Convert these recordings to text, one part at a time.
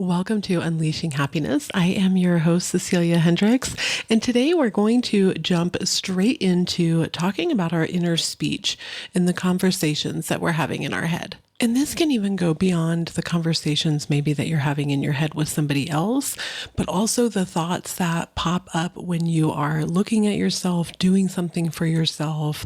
Welcome to Unleashing Happiness. I am your host, Cecilia Hendricks, and today we're going to jump straight into talking about our inner speech and the conversations that we're having in our head. And this can even go beyond the conversations maybe that you're having in your head with somebody else, but also the thoughts that pop up when you are looking at yourself, doing something for yourself,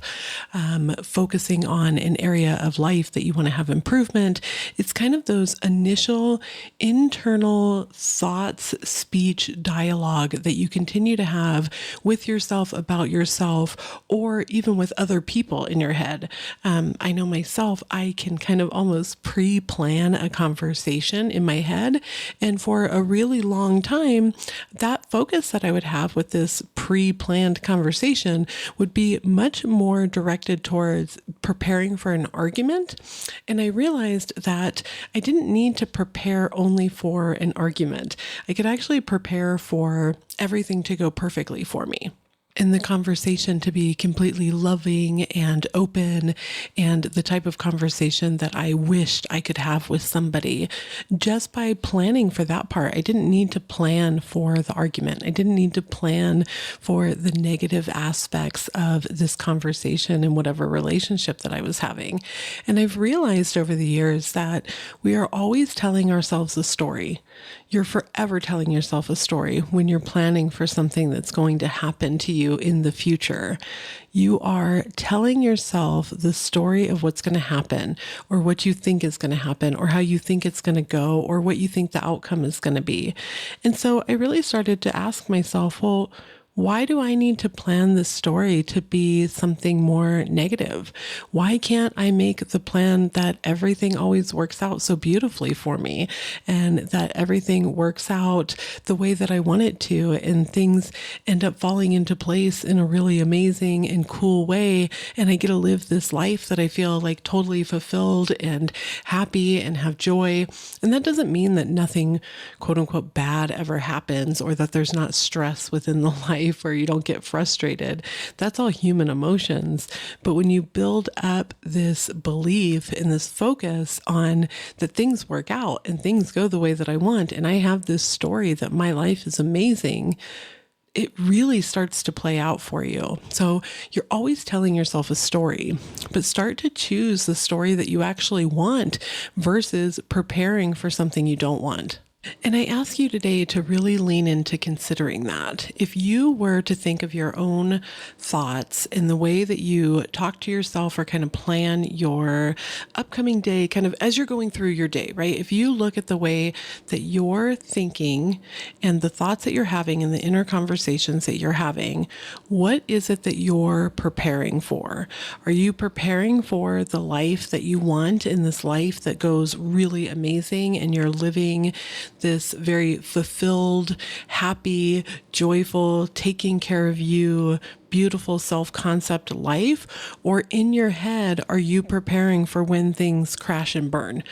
focusing on an area of life that you want to have improvement. It's kind of those initial internal thoughts, speech, dialogue that you continue to have with yourself about yourself, or even with other people in your head. I know myself, I can kind of almost pre-plan a conversation in my head. And for a really long time, that focus that I would have with this pre-planned conversation would be much more directed towards preparing for an argument. And I realized that I didn't need to prepare only for an argument. I could actually prepare for everything to go perfectly for me, and the conversation to be completely loving and open, and the type of conversation that I wished I could have with somebody. Just by planning for that part, I didn't need to plan for the argument. I didn't need to plan for the negative aspects of this conversation in whatever relationship that I was having. And I've realized over the years that we are always telling ourselves a story. You're forever telling yourself a story when you're planning for something that's going to happen to you in the future. You are telling yourself the story of what's going to happen, or what you think is going to happen, or how you think it's going to go, or what you think the outcome is going to be. And so I really started to ask myself, well, why do I need to plan this story to be something more negative? Why can't I make the plan that everything always works out so beautifully for me, and that everything works out the way that I want it to, and things end up falling into place in a really amazing and cool way, and I get to live this life that I feel like totally fulfilled and happy and have joy. And that doesn't mean that nothing quote unquote bad ever happens, or that there's not stress within the life, or you don't get frustrated. That's all human emotions. But when you build up this belief and this focus on that things work out and things go the way that I want, and I have this story that my life is amazing, it really starts to play out for you. So you're always telling yourself a story, but start to choose the story that you actually want versus preparing for something you don't want. And I ask you today to really lean into considering that. If you were to think of your own thoughts and the way that you talk to yourself, or kind of plan your upcoming day, kind of as you're going through your day, right? If you look at the way that you're thinking and the thoughts that you're having and the inner conversations that you're having, what is it that you're preparing for? Are you preparing for the life that you want, in this life that goes really amazing, and you're living this very fulfilled, happy, joyful, taking care of you, beautiful self-concept life? Or in your head, are you preparing for when things crash and burn?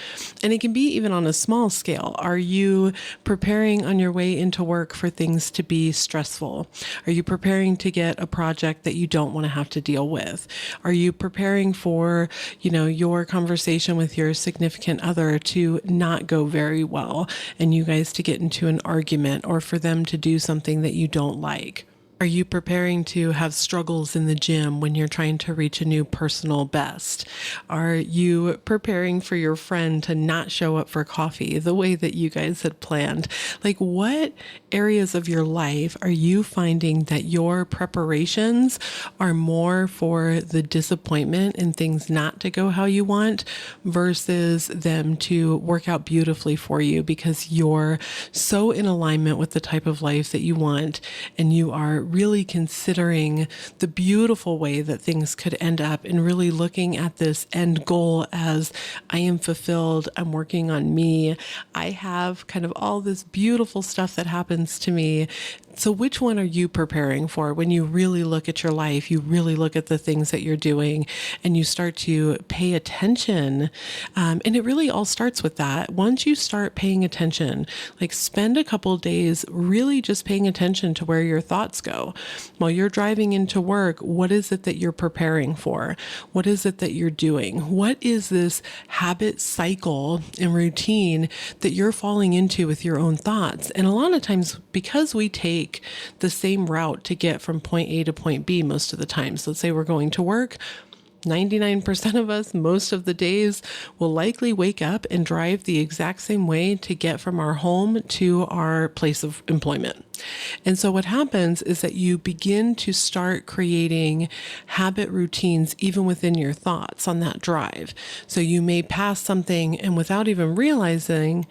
And it can be even on a small scale. Are you preparing on your way into work for things to be stressful? Are you preparing to get a project that you don't want to have to deal with? Are you preparing for, your conversation with your significant other to not go very well, and you guys to get into an argument, or for them to do something that you don't like? Are you preparing to have struggles in the gym when you're trying to reach a new personal best? Are you preparing for your friend to not show up for coffee the way that you guys had planned? Like, what areas of your life are you finding that your preparations are more for the disappointment and things not to go how you want, versus them to work out beautifully for you because you're so in alignment with the type of life that you want, and you are really considering the beautiful way that things could end up, and really looking at this end goal as, I am fulfilled, I'm working on me, I have kind of all this beautiful stuff that happens to me So which one are you preparing for when you really look at your life, you really look at the things that you're doing and you start to pay attention? And it really all starts with that. Once you start paying attention, like spend a couple days really just paying attention to where your thoughts go. While you're driving into work, what is it that you're preparing for? What is it that you're doing? What is this habit cycle and routine that you're falling into with your own thoughts? And a lot of times, because we take the same route to get from point A to point B most of the time. So let's say we're going to work. 99% of us, most of the days, will likely wake up and drive the exact same way to get from our home to our place of employment. And so what happens is that you begin to start creating habit routines even within your thoughts on that drive. So you may pass something and without even realizing,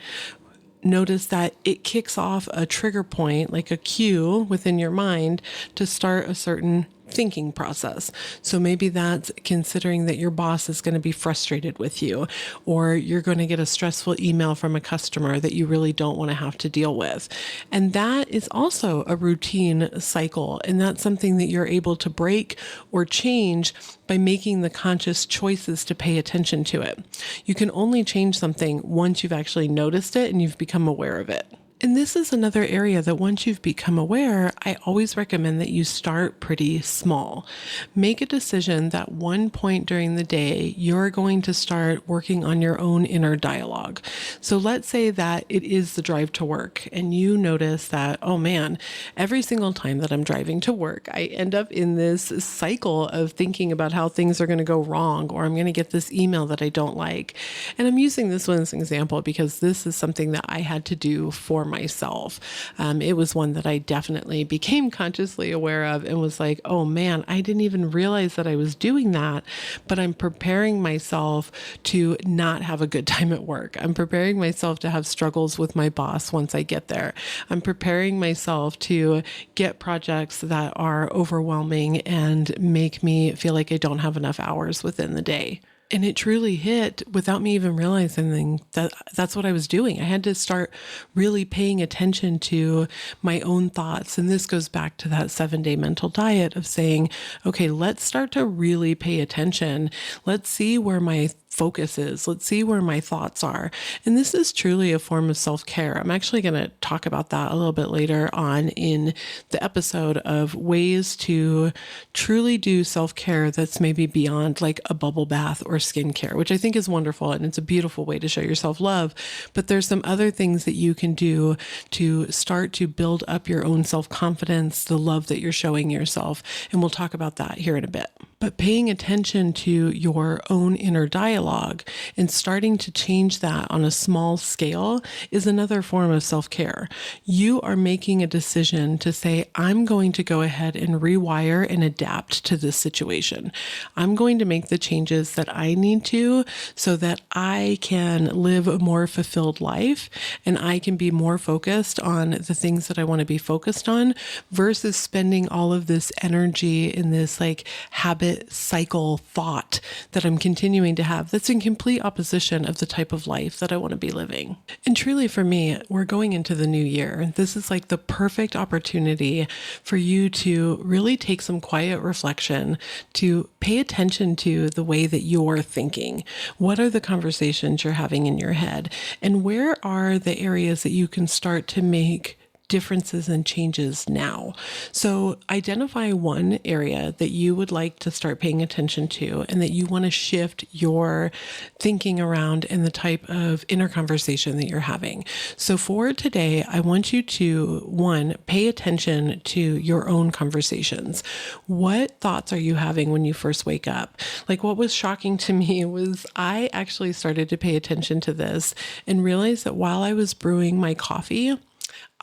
notice that it kicks off a trigger point, like a cue within your mind to start a certain thinking process. So maybe that's considering that your boss is going to be frustrated with you, or you're going to get a stressful email from a customer that you really don't want to have to deal with. And that is also a routine cycle. And that's something that you're able to break or change by making the conscious choices to pay attention to it. You can only change something once you've actually noticed it and you've become aware of it. And this is another area that once you've become aware, I always recommend that you start pretty small. Make a decision that one point during the day, you're going to start working on your own inner dialogue. So let's say that it is the drive to work and you notice that, oh man, every single time that I'm driving to work, I end up in this cycle of thinking about how things are going to go wrong, or I'm going to get this email that I don't like. And I'm using this one as an example because this is something that I had to do for myself. It was one that I definitely became consciously aware of and was like, oh man, I didn't even realize that I was doing that, but I'm preparing myself to not have a good time at work. I'm preparing myself to have struggles with my boss once I get there. I'm preparing myself to get projects that are overwhelming and make me feel like I don't have enough hours within the day. And it truly hit without me even realizing that that's what I was doing. I had to start really paying attention to my own thoughts. And this goes back to that 7-day mental diet of saying, okay, let's start to really pay attention. Let's see where my focus is. Let's see where my thoughts are. And this is truly a form of self-care. I'm actually going to talk about that a little bit later on in the episode of ways to truly do self-care that's maybe beyond like a bubble bath or skincare, which I think is wonderful. And it's a beautiful way to show yourself love. But there's some other things that you can do to start to build up your own self-confidence, the love that you're showing yourself. And we'll talk about that here in a bit. But paying attention to your own inner dialogue and starting to change that on a small scale is another form of self-care. You are making a decision to say, I'm going to go ahead and rewire and adapt to this situation. I'm going to make the changes that I need to so that I can live a more fulfilled life and I can be more focused on the things that I want to be focused on versus spending all of this energy in this like habit cycle thought that I'm continuing to have that's in complete opposition of the type of life that I want to be living. And truly for me, we're going into the new year. This is like the perfect opportunity for you to really take some quiet reflection, to pay attention to the way that you're thinking. What are the conversations you're having in your head? And where are the areas that you can start to make differences and changes now? So identify one area that you would like to start paying attention to and that you want to shift your thinking around and the type of inner conversation that you're having. So for today, I want you to, one, pay attention to your own conversations. What thoughts are you having when you first wake up? Like what was shocking to me was I actually started to pay attention to this and realized that while I was brewing my coffee,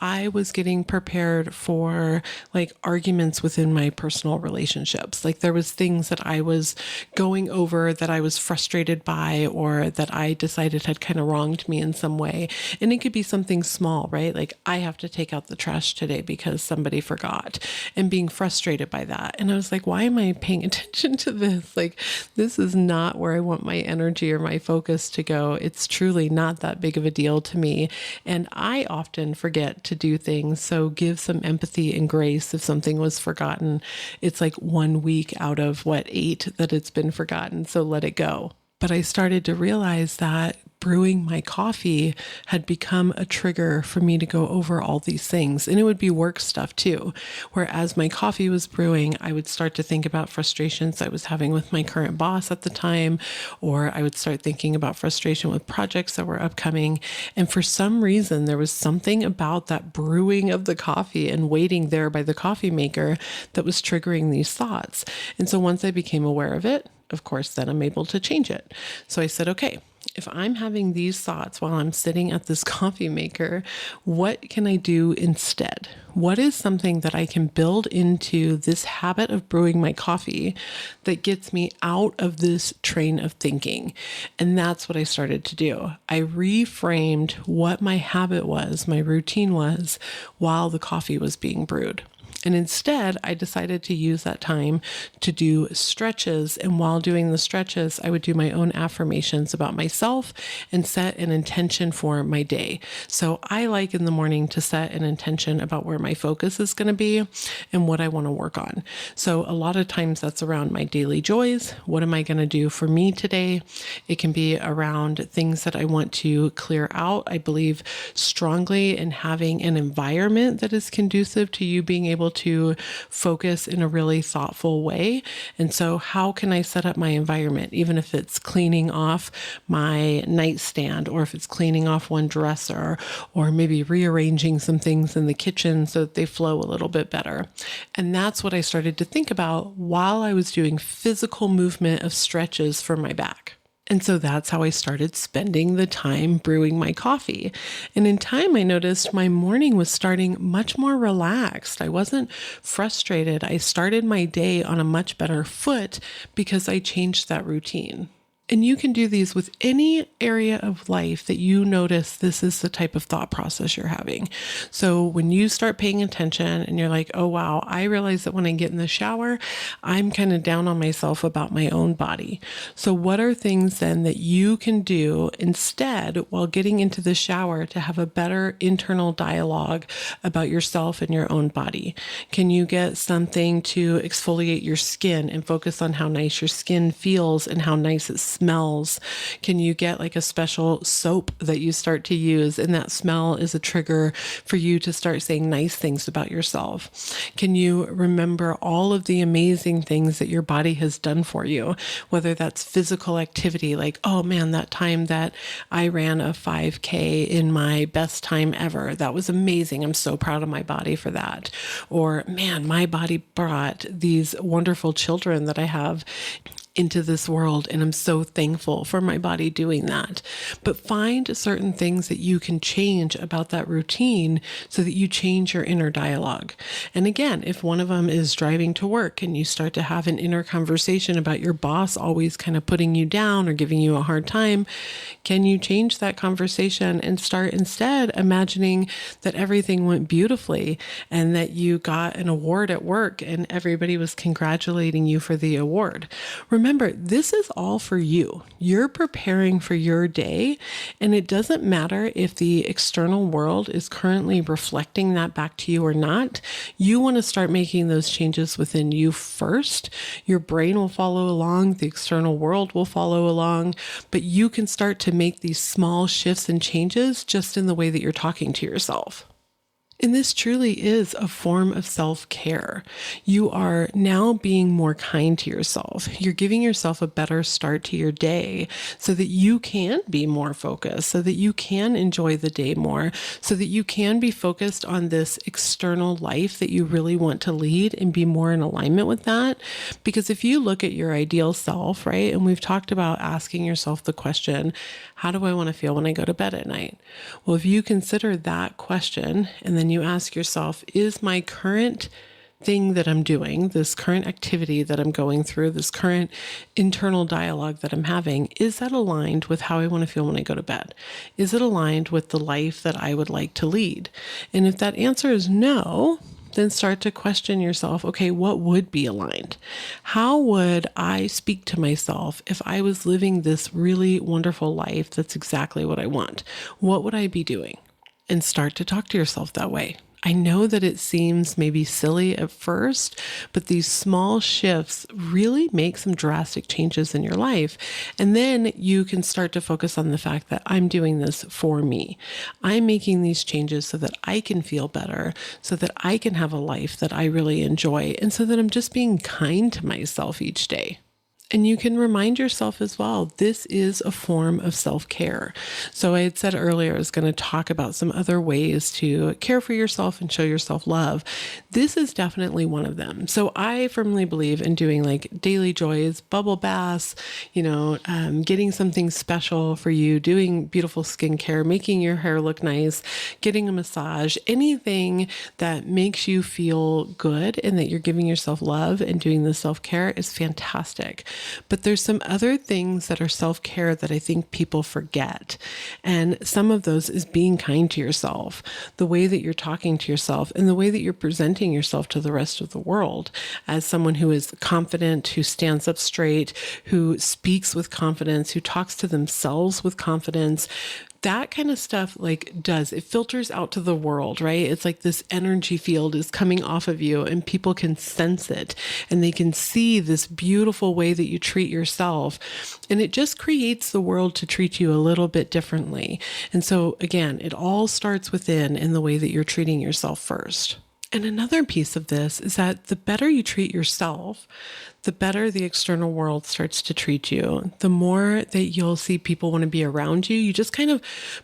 I was getting prepared for like arguments within my personal relationships. Like there was things that I was going over that I was frustrated by or that I decided had kind of wronged me in some way. And it could be something small, right? Like I have to take out the trash today because somebody forgot and being frustrated by that. And I was like, why am I paying attention to this? Like this is not where I want my energy or my focus to go. It's truly not that big of a deal to me. And I often forget to do things. So give some empathy and grace if something was forgotten. It's like 1 week out of 8 that it's been forgotten. So let it go. But I started to realize that brewing my coffee had become a trigger for me to go over all these things. And it would be work stuff too. Whereas my coffee was brewing, I would start to think about frustrations I was having with my current boss at the time, or I would start thinking about frustration with projects that were upcoming. And for some reason, there was something about that brewing of the coffee and waiting there by the coffee maker that was triggering these thoughts. And so once I became aware of it, of course, then I'm able to change it. So I said, okay, if I'm having these thoughts while I'm sitting at this coffee maker, what can I do instead? What is something that I can build into this habit of brewing my coffee that gets me out of this train of thinking? And that's what I started to do. I reframed what my habit was, my routine was, while the coffee was being brewed. And instead, I decided to use that time to do stretches. And while doing the stretches, I would do my own affirmations about myself and set an intention for my day. So I like in the morning to set an intention about where my focus is going to be and what I want to work on. So a lot of times that's around my daily joys. What am I going to do for me today? It can be around things that I want to clear out. I believe strongly in having an environment that is conducive to you being able to focus in a really thoughtful way. And so how can I set up my environment, even if it's cleaning off my nightstand, or if it's cleaning off one dresser, or maybe rearranging some things in the kitchen so that they flow a little bit better. And that's what I started to think about while I was doing physical movement of stretches for my back. And so that's how I started spending the time brewing my coffee. And in time, I noticed my morning was starting much more relaxed. I wasn't frustrated. I started my day on a much better foot because I changed that routine. And you can do these with any area of life that you notice this is the type of thought process you're having. So when you start paying attention and you're like, oh, wow, I realize that when I get in the shower, I'm kind of down on myself about my own body. So what are things then that you can do instead while getting into the shower to have a better internal dialogue about yourself and your own body? Can you get something to exfoliate your skin and focus on how nice your skin feels and how nice it smells? Can you get like a special soap that you start to use, and that smell is a trigger for you to start saying nice things about yourself? Can you remember all of the amazing things that your body has done for you, whether that's physical activity, like, oh man, that time that I ran a 5K in my best time ever, that was amazing. I'm so proud of my body for that. Or man, my body brought these wonderful children that I have into this world, and I'm so thankful for my body doing that. But find certain things that you can change about that routine so that you change your inner dialogue. And again, if one of them is driving to work and you start to have an inner conversation about your boss always kind of putting you down or giving you a hard time, can you change that conversation and start instead imagining that everything went beautifully and that you got an award at work and everybody was congratulating you for the award? Remember, this is all for you. You're preparing for your day, and it doesn't matter if the external world is currently reflecting that back to you or not. You want to start making those changes within you first. Your brain will follow along, the external world will follow along, but you can start to make these small shifts and changes just in the way that you're talking to yourself. And this truly is a form of self-care. You are now being more kind to yourself. You're giving yourself a better start to your day so that you can be more focused, so that you can enjoy the day more, so that you can be focused on this external life that you really want to lead and be more in alignment with that. Because if you look at your ideal self, right, and we've talked about asking yourself the question, how do I want to feel when I go to bed at night? Well, if you consider that question and then you ask yourself, is my current thing that I'm doing, this current activity that I'm going through, this current internal dialogue that I'm having, is that aligned with how I want to feel when I go to bed? Is it aligned with the life that I would like to lead? And if that answer is no, then start to question yourself, okay, what would be aligned? How would I speak to myself if I was living this really wonderful life that's exactly what I want? What would I be doing? and start to talk to yourself that way. I know that it seems maybe silly at first, but these small shifts really make some drastic changes in your life. And then you can start to focus on the fact that I'm doing this for me. I'm making these changes so that I can feel better, so that I can have a life that I really enjoy, and so that I'm just being kind to myself each day. And you can remind yourself as well, this is a form of self-care. So I had said earlier, I was going to talk about some other ways to care for yourself and show yourself love. This is definitely one of them. So I firmly believe in doing like daily joys, bubble baths, getting something special for you, doing beautiful skincare, making your hair look nice, getting a massage, anything that makes you feel good and that you're giving yourself love and doing the self-care is fantastic. But there's some other things that are self-care that I think people forget. And some of those is being kind to yourself, the way that you're talking to yourself and the way that you're presenting yourself to the rest of the world as someone who is confident, who stands up straight, who speaks with confidence, who talks to themselves with confidence. That kind of stuff it filters out to the world, right? It's like this energy field is coming off of you and people can sense it and they can see this beautiful way that you treat yourself. And it just creates the world to treat you a little bit differently. And so again, it all starts within in the way that you're treating yourself first. And another piece of this is that the better you treat yourself, the better the external world starts to treat you. The more that you'll see people want to be around you, you just kind of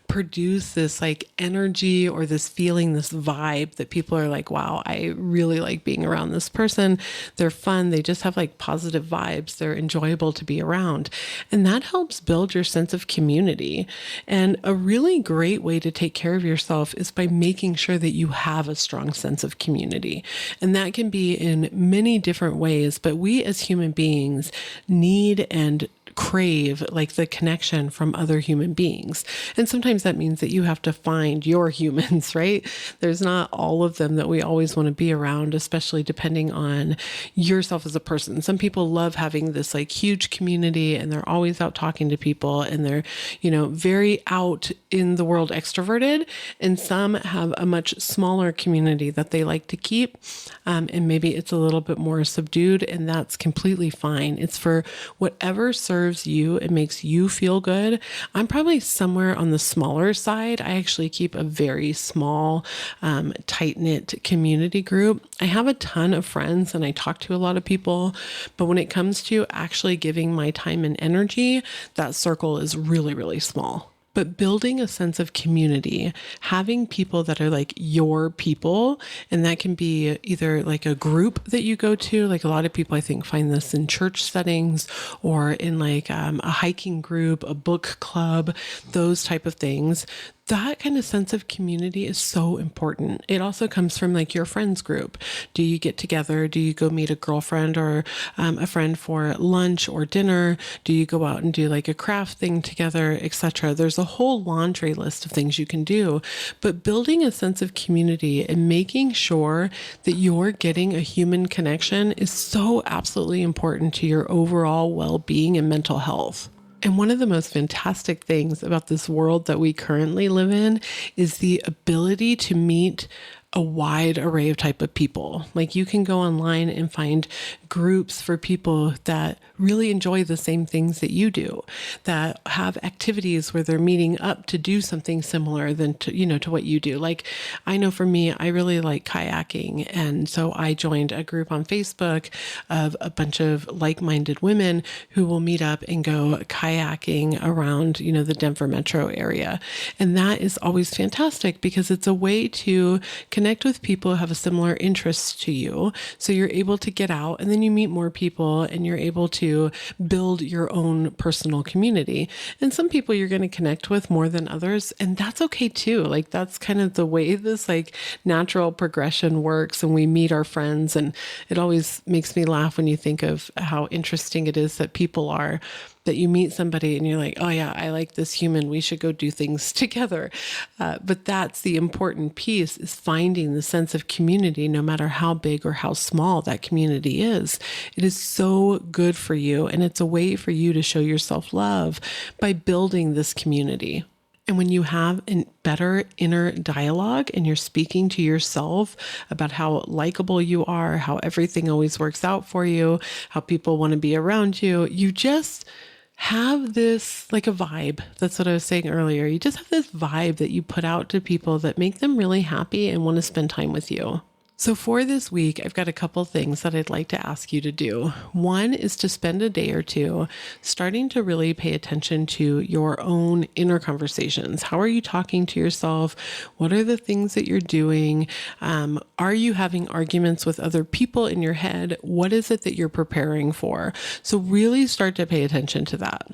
produce this energy or this feeling, this vibe that people are like, wow, I really like being around this person. They're fun. They just have positive vibes. They're enjoyable to be around. And that helps build your sense of community. And a really great way to take care of yourself is by making sure that you have a strong sense of community. And that can be in many different ways, but we as human beings need and crave the connection from other human beings. And sometimes that means that you have to find your humans, right? There's not all of them that we always want to be around, especially depending on yourself as a person. Some people love having this huge community and they're always out talking to people and they're, very out in the world extroverted. And some have a much smaller community that they like to keep. And maybe it's a little bit more subdued, and that's completely fine. It's for whatever serves you, it makes you feel good. I'm probably somewhere on the smaller side. I actually keep a very small, tight-knit community group. I have a ton of friends and I talk to a lot of people, but when it comes to actually giving my time and energy, that circle is really, really small. But building a sense of community, having people that are your people, and that can be either a group that you go to. A lot of people, I think, find this in church settings or in a hiking group, a book club, those type of things. That kind of sense of community is so important. It also comes from your friends group. Do you get together? Do you go meet a girlfriend or a friend for lunch or dinner? Do you go out and do a craft thing together, etc.? There's a whole laundry list of things you can do, but building a sense of community and making sure that you're getting a human connection is so absolutely important to your overall well-being and mental health. And one of the most fantastic things about this world that we currently live in is the ability to meet a wide array of type of people. You can go online and find groups for people that really enjoy the same things that you do, that have activities where they're meeting up to do something similar to what you do. I know for me, I really like kayaking. And so I joined a group on Facebook of a bunch of like-minded women who will meet up and go kayaking around, the Denver metro area. And that is always fantastic because it's a way to connect with people who have a similar interest to you. So you're able to get out and then you meet more people and you're able to build your own personal community. And some people you're going to connect with more than others. And that's okay too. That's kind of the way this natural progression works. And we meet our friends. And it always makes me laugh when you think of how interesting it is that people are, that you meet somebody and you're like, oh yeah, I like this human. We should go do things together. But that's the important piece, is finding the sense of community, no matter how big or how small that community is. It is so good for you. And it's a way for you to show yourself love by building this community. And when you have a better inner dialogue and you're speaking to yourself about how likable you are, how everything always works out for you, how people want to be around you, you just have this like a vibe. That's what I was saying earlier. You just have this vibe that you put out to people that make them really happy and want to spend time with you. So for this week, I've got a couple things that I'd like to ask you to do. One is to spend a day or two starting to really pay attention to your own inner conversations. How are you talking to yourself? What are the things that you're doing? Are you having arguments with other people in your head? What is it that you're preparing for? So really start to pay attention to that.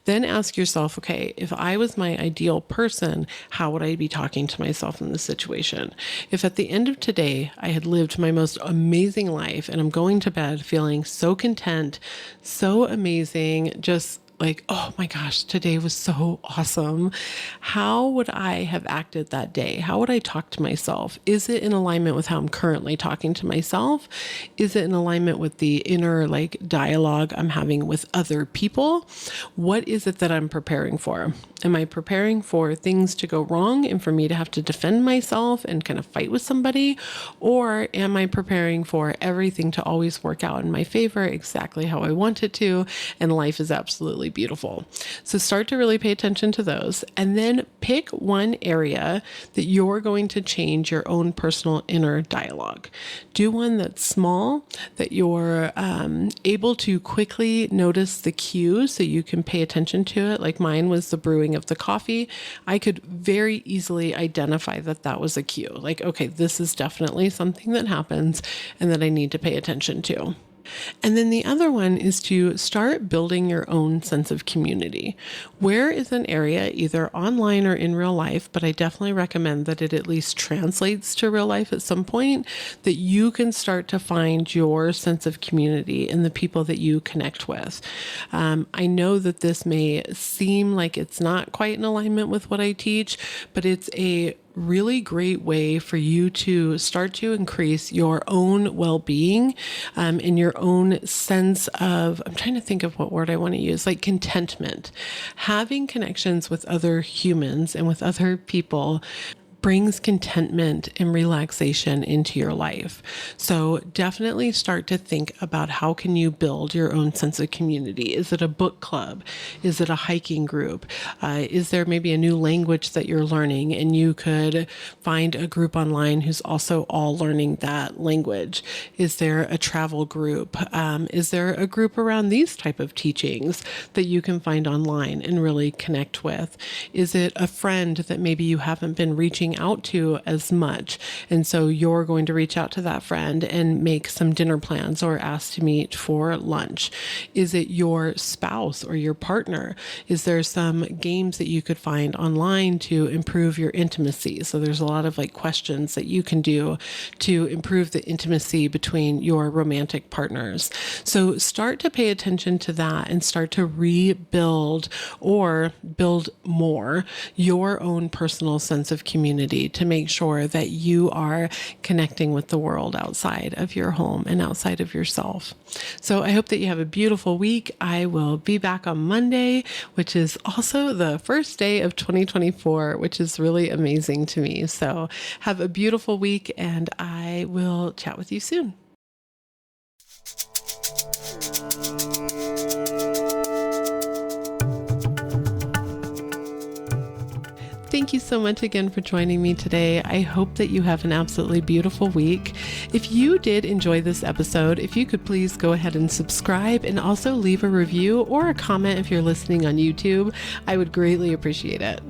Then ask yourself, okay, if I was my ideal person, how would I be talking to myself in this situation? If at the end of today, I had lived my most amazing life and I'm going to bed feeling so content, so amazing, just like, oh my gosh, today was so awesome. How would I have acted that day? How would I talk to myself? Is it in alignment with how I'm currently talking to myself? Is it in alignment with the inner like dialogue I'm having with other people? What is it that I'm preparing for? Am I preparing for things to go wrong and for me to have to defend myself and kind of fight with somebody? Or am I preparing for everything to always work out in my favor exactly how I want it to? And life is absolutely beautiful. So start to really pay attention to those and then pick one area that you're going to change your own personal inner dialogue. Do one that's small, that you're able to quickly notice the cues so you can pay attention to it. Like mine was the brewing of the coffee. I could very easily identify that that was a cue. Like, okay, this is definitely something that happens and that I need to pay attention to. And then the other one is to start building your own sense of community. Where is an area, either online or in real life, but I definitely recommend that it at least translates to real life at some point, that you can start to find your sense of community in the people that you connect with. I know that this may seem like it's not quite in alignment with what I teach, but it's a really great way for you to start to increase your own well-being and your own sense of, I'm trying to think of what word I want to use, like contentment. Having connections with other humans and with other people brings contentment and relaxation into your life. So definitely start to think about how can you build your own sense of community. Is it a book club? Is it a hiking group? Is there maybe a new language that you're learning and you could find a group online who's also all learning that language? Is there a travel group? Is there a group around these type of teachings that you can find online and really connect with? Is it a friend that maybe you haven't been reaching out to as much, and so you're going to reach out to that friend and make some dinner plans or ask to meet for lunch? Is it your spouse or your partner? Is there some games that you could find online to improve your intimacy? So there's a lot of like questions that you can do to improve the intimacy between your romantic partners. So start to pay attention to that and start to rebuild or build more your own personal sense of community to make sure that you are connecting with the world outside of your home and outside of yourself. So I hope that you have a beautiful week. I will be back on Monday, which is also the first day of 2024, which is really amazing to me. So have a beautiful week and I will chat with you soon. Thank you so much again for joining me today. I hope that you have an absolutely beautiful week. If you did enjoy this episode, if you could please go ahead and subscribe and also leave a review or a comment if you're listening on YouTube, I would greatly appreciate it.